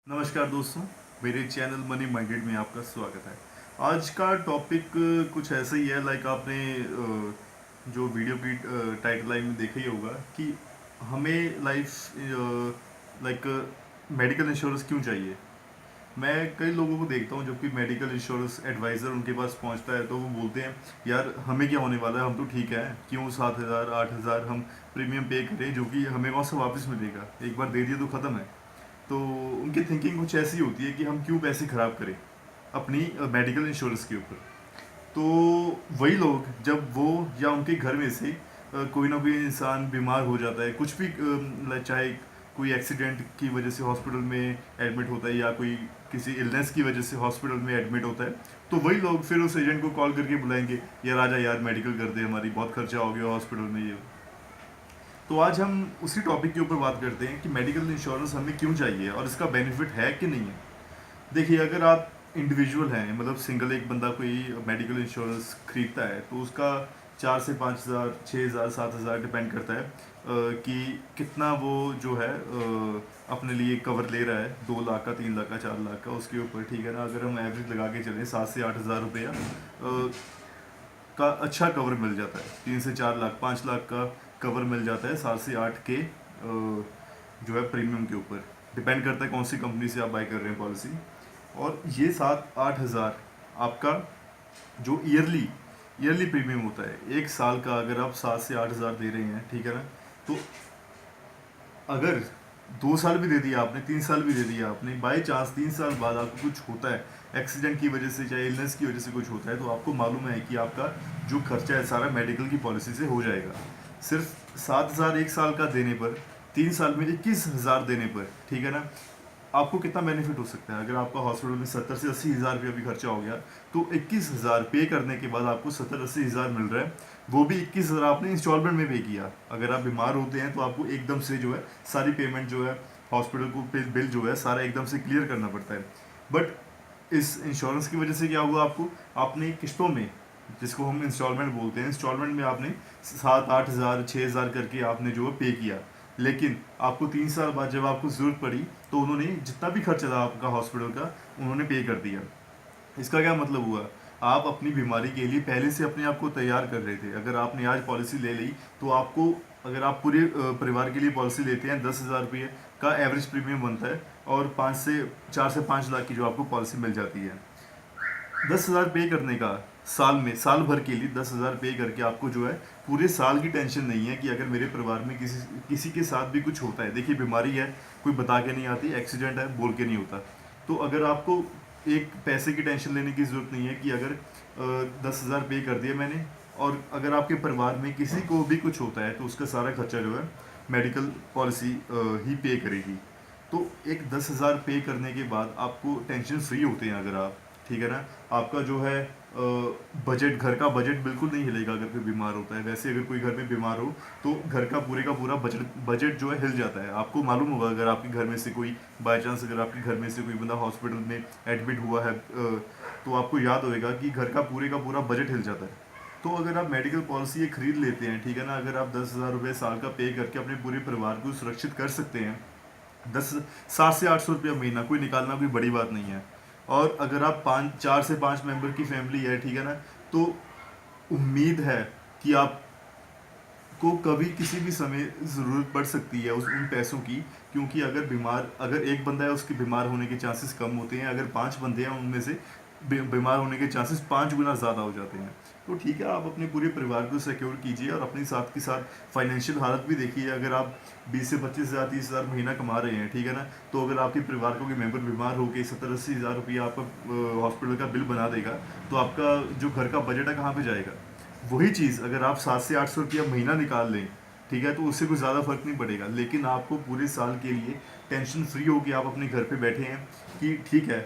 नमस्कार दोस्तों, मेरे चैनल मनी माइंडेड में आपका स्वागत है। आज का टॉपिक कुछ ऐसा ही है। लाइक आपने जो वीडियो की टाइटल लाइन में देखा ही होगा कि हमें लाइक मेडिकल इंश्योरेंस क्यों चाहिए। मैं कई लोगों को देखता हूँ जबकि मेडिकल इंश्योरेंस एडवाइज़र उनके पास पहुँचता है तो वो बोलते हैं यार हमें क्या होने वाला है, हम तो ठीक है, क्यों 7,000 8,000 हम प्रीमियम पे करें जो कि हमें वहाँ से वापस मिलेगा, एक बार दे दिए तो ख़त्म है। तो उनकी थिंकिंग कुछ ऐसी होती है कि हम क्यों पैसे खराब करें अपनी मेडिकल इंश्योरेंस के ऊपर। तो वही लोग जब वो या उनके घर में से कोई ना कोई इंसान बीमार हो जाता है, कुछ भी चाहे कोई एक्सीडेंट की वजह से हॉस्पिटल में एडमिट होता है या कोई किसी इलनेस की वजह से हॉस्पिटल में एडमिट होता है, तो वही लोग फिर उस एजेंट को कॉल करके बुलाएंगे, यार आजा यार मेडिकल कर दे, हमारी बहुत खर्चा हो गया हॉस्पिटल में ये। तो आज हम उसी टॉपिक के ऊपर बात करते हैं कि मेडिकल इंश्योरेंस हमें क्यों चाहिए और इसका बेनिफिट है कि नहीं है। देखिए, अगर आप इंडिविजुअल हैं, मतलब सिंगल एक बंदा कोई मेडिकल इंश्योरेंस खरीदता है तो उसका 4 से 5 हज़ार, 6 हज़ार, 7 हज़ार डिपेंड करता है कि कितना वो जो है अपने लिए कवर ले रहा है, 2 लाख का, 3 लाख का, 4 लाख का, उसके ऊपर। ठीक है ना, अगर हम एवरेज लगा के चलें 7 से 8 हज़ार रुपया का अच्छा कवर मिल जाता है। 3 से 4 लाख, 5 लाख का कवर मिल जाता है 7 से 8 के जो है प्रीमियम के ऊपर। डिपेंड करता है कौन सी कंपनी से आप बाई कर रहे हैं पॉलिसी। और ये 7 8 हज़ार आपका जो ईयरली ईयरली प्रीमियम होता है, एक साल का अगर आप 7 से 8 हज़ार दे रहे हैं, ठीक है ना, तो अगर 2 साल भी दे दिया आपने, 3 साल भी दे दिया आपने, बाई चांस 3 साल बाद आपको कुछ होता है एक्सीडेंट की वजह से, चाहे इलनेस की वजह से कुछ होता है, तो आपको मालूम है कि आपका जो खर्चा है सारा मेडिकल की पॉलिसी से हो जाएगा। सिर्फ 7 हज़ार एक साल का देने पर, 3 साल में 21 हज़ार देने पर, ठीक है ना, आपको कितना बेनिफिट हो सकता है। अगर आपका हॉस्पिटल में 70 से 80 हज़ार रुपया भी खर्चा हो गया, तो 21 हज़ार पे करने के बाद आपको 70 80 हज़ार मिल रहा है। वो भी 21 हज़ार आपने इंस्टॉलमेंट में पे किया। अगर आप बीमार होते हैं तो आपको एकदम से जो है सारी पेमेंट जो है हॉस्पिटल को बिल जो है सारा एकदम से क्लियर करना पड़ता है। बट इस इंश्योरेंस की वजह से क्या हुआ, आपको आपने किस्तों में, जिसको हम इंस्टॉलमेंट बोलते हैं, इंस्टॉलमेंट में आपने 7 8 हज़ार 6 हज़ार करके आपने जो है पे किया। लेकिन आपको 3 साल बाद जब आपको ज़रूरत पड़ी तो उन्होंने जितना भी खर्चा था आपका हॉस्पिटल का, उन्होंने पे कर दिया। इसका क्या मतलब हुआ, आप अपनी बीमारी के लिए पहले से अपने आप को तैयार कर रहे थे। अगर आपने आज पॉलिसी ले ली तो आपको, अगर आप पूरे परिवार के लिए पॉलिसी लेते हैं, 10 हज़ार रुपये का एवरेज प्रीमियम बनता है और 4 से 5 लाख की जो आपको पॉलिसी मिल जाती है। 10 हज़ार पे करने का, साल में, साल भर के लिए 10 हज़ार पे करके आपको जो है पूरे साल की टेंशन नहीं है कि अगर मेरे परिवार में किसी किसी के साथ भी कुछ होता है। देखिए, बीमारी है, कोई बता के नहीं आती, एक्सीडेंट है बोल के नहीं होता। तो अगर आपको एक पैसे की टेंशन लेने की ज़रूरत नहीं है कि अगर 10 हज़ार पे कर दिया मैंने, और अगर आपके परिवार में किसी को भी कुछ होता है तो उसका सारा खर्चा जो है मेडिकल पॉलिसी ही पे करेगी। तो एक 10 हज़ार पे करने के बाद आपको टेंशन फ्री होते हैं अगर आप, ठीक है ना। आपका जो है बजट, घर का बजट बिल्कुल नहीं हिलेगा अगर कोई बीमार होता है। वैसे अगर कोई घर में बीमार हो तो घर का पूरा बजट बजट जो है हिल जाता है। आपको मालूम होगा, अगर आपके घर में से कोई बाई चांस, अगर आपके घर में से कोई बंदा हॉस्पिटल में एडमिट हुआ है तो आपको याद होएगा कि घर का पूरा बजट हिल जाता है। तो अगर आप मेडिकल पॉलिसी ये खरीद लेते हैं, ठीक है ना, अगर आप 10 हज़ार रुपये साल का पे करके अपने पूरे परिवार को सुरक्षित कर सकते हैं, 7 से 8 सौ रुपया महीना कोई निकालना कोई बड़ी बात नहीं है। और अगर आप 4 से 5 मेंबर की फैमिली है, ठीक है ना, तो उम्मीद है कि आप को कभी किसी भी समय ज़रूरत पड़ सकती है उस उन पैसों की। क्योंकि अगर एक बंदा है उसके बीमार होने के चांसेस कम होते हैं, अगर 5 बंदे हैं उनमें से बीमार होने के चांसेस 5 गुना ज़्यादा हो जाते हैं। तो ठीक है, आप अपने पूरे परिवार को सिक्योर कीजिए और अपने साथ के साथ फाइनेंशियल हालत भी देखिए। अगर आप 20 से 25 हज़ार 30 हज़ार महीना कमा रहे हैं, ठीक है ना, तो अगर आपके परिवार को कोई मेंबर बीमार होकर 70 80 हज़ार रुपया आपका हॉस्पिटल का बिल बना देगा, तो आपका जो घर का बजट है कहाँ पे जाएगा। वही चीज़ अगर आप 7 से 8 सौ रुपया महीना निकाल लें, ठीक है, तो उससे कोई ज़्यादा फर्क नहीं पड़ेगा। लेकिन आपको पूरे साल के लिए टेंशन फ्री हो कि आप अपने घर पे बैठे हैं कि ठीक है,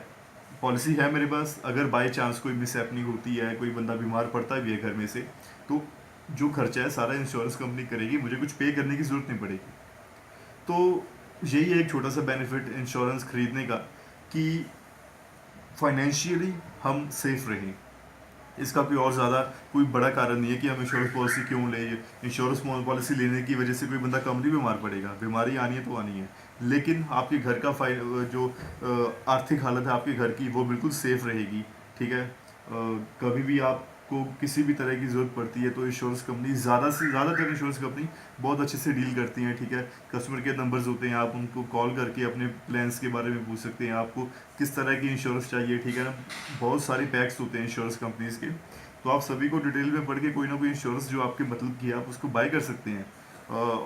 पॉलिसी है मेरे पास, अगर बाय चांस कोई मिस हैपनिंग होती है, कोई बंदा बीमार पड़ता भी है घर में से, तो जो खर्चा है सारा इंश्योरेंस कंपनी करेगी, मुझे कुछ पे करने की ज़रूरत नहीं पड़ेगी। तो यही है एक छोटा सा बेनिफिट इंश्योरेंस खरीदने का, कि फाइनेंशियली हम सेफ रहें। इसका कोई और ज़्यादा कोई बड़ा कारण नहीं है कि हम इंश्योरेंस पॉलिसी क्यों लें। इंश्योरेंस पॉलिसी लेने की वजह से कोई बंदा कम नहीं बीमार पड़ेगा, बीमारी आनी है तो आनी है, लेकिन आपके घर का जो आर्थिक हालत है आपके घर की, वो बिल्कुल सेफ रहेगी। ठीक है, कभी भी आपको किसी भी तरह की ज़रूरत पड़ती है तो इंश्योरेंस कंपनी ज़्यादातर इंश्योरेंस कंपनी बहुत अच्छे से डील करती हैं। ठीक है, कस्टमर केयर नंबर्स होते हैं, आप उनको कॉल करके अपने प्लान्स के बारे में पूछ सकते हैं, आपको किस तरह की इंश्योरेंस चाहिए। ठीक है ना, बहुत सारे पैक्स होते हैं इंश्योरेंस कंपनीज के, तो आप सभी को डिटेल में पढ़ के कोई ना कोई इंश्योरेंस जो आपके मतलब की है आप उसको बाय कर सकते हैं।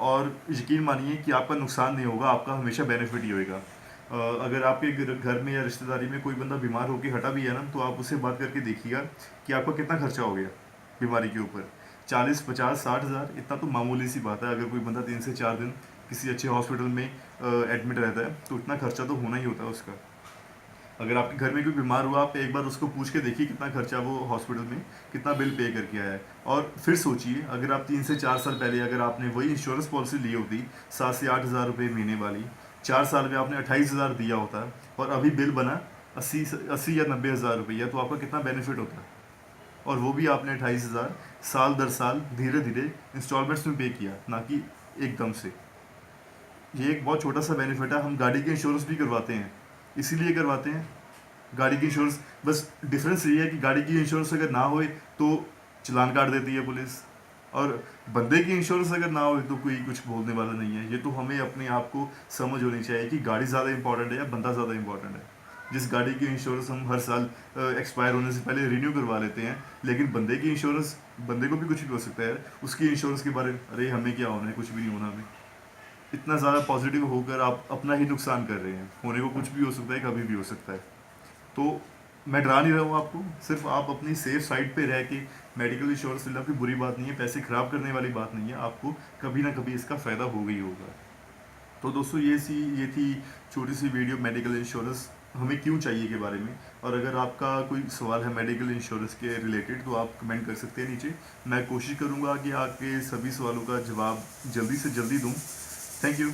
और यकीन मानिए कि आपका नुकसान नहीं होगा, आपका हमेशा बेनिफिट ही होएगा। अगर आपके घर में या रिश्तेदारी में कोई बंदा बीमार होकर हटा भी है ना, तो आप उससे बात करके देखिएगा कि आपका कितना खर्चा हो गया बीमारी के ऊपर। 40, 50, 60 हज़ार इतना तो मामूली सी बात है। अगर कोई बंदा 3 से 4 दिन किसी अच्छे हॉस्पिटल में एडमिट रहता है तो इतना खर्चा तो होना ही होता है उसका। अगर आपके घर में कोई बीमार हुआ, आप एक बार उसको पूछ के देखिए कितना खर्चा वो हॉस्पिटल में कितना बिल पे करके आया है। और फिर सोचिए, अगर आप 3 से 4 साल पहले अगर आपने वही इंश्योरेंस पॉलिसी ली होती 7 से 8 हज़ार रुपये महीने वाली, 4 साल में आपने 28 हज़ार दिया होता और अभी बिल बना 80 या 90 हज़ार रुपया, तो आपका कितना बेनिफिट होता। और वो भी आपने 28 हज़ार साल दर साल धीरे धीरे इंस्टॉलमेंट्स में पे किया, ना कि एकदम से। ये एक बहुत छोटा सा बेनिफिट है। हम गाड़ी के इंश्योरेंस भी करवाते हैं, इसीलिए करवाते हैं गाड़ी की इंश्योरेंस। बस डिफरेंस ये है कि गाड़ी की इंश्योरेंस अगर ना होए तो चलान काट देती है पुलिस, और बंदे की इंश्योरेंस अगर ना हो तो कोई कुछ बोलने वाला नहीं है। ये तो हमें अपने आप को समझ होनी चाहिए कि गाड़ी ज़्यादा इंपॉर्टेंट है या बंदा ज़्यादा इंपॉर्टेंट है। जिस गाड़ी की इंश्योरेंस हम हर साल एक्सपायर होने से पहले रिन्यू करवा लेते हैं, लेकिन बंदे की इंश्योरेंस, बंदे को भी कुछ भी हो सकता है, उसकी इंश्योरेंस के बारे में अरे हमें क्या होना है, कुछ भी नहीं होना हमें। इतना ज़्यादा पॉजिटिव होकर आप अपना ही नुकसान कर रहे हैं। होने को कुछ भी हो सकता है, कभी भी हो सकता है। तो मैं डरा नहीं रहा हूँ आपको, सिर्फ आप अपनी सेफ साइड पे रह के मेडिकल इंश्योरेंस लेना कोई बुरी बात नहीं है, पैसे खराब करने वाली बात नहीं है, आपको कभी ना कभी इसका फ़ायदा होगा ही होगा। तो दोस्तों ये थी छोटी सी वीडियो मेडिकल इंश्योरेंस हमें क्यों चाहिए के बारे में। और अगर आपका कोई सवाल है मेडिकल इंश्योरेंस के रिलेटेड तो आप कमेंट कर सकते हैं नीचे। मैं कोशिश करूँगा कि आपके सभी सवालों का जवाब जल्दी से जल्दी दूँ। Thank you.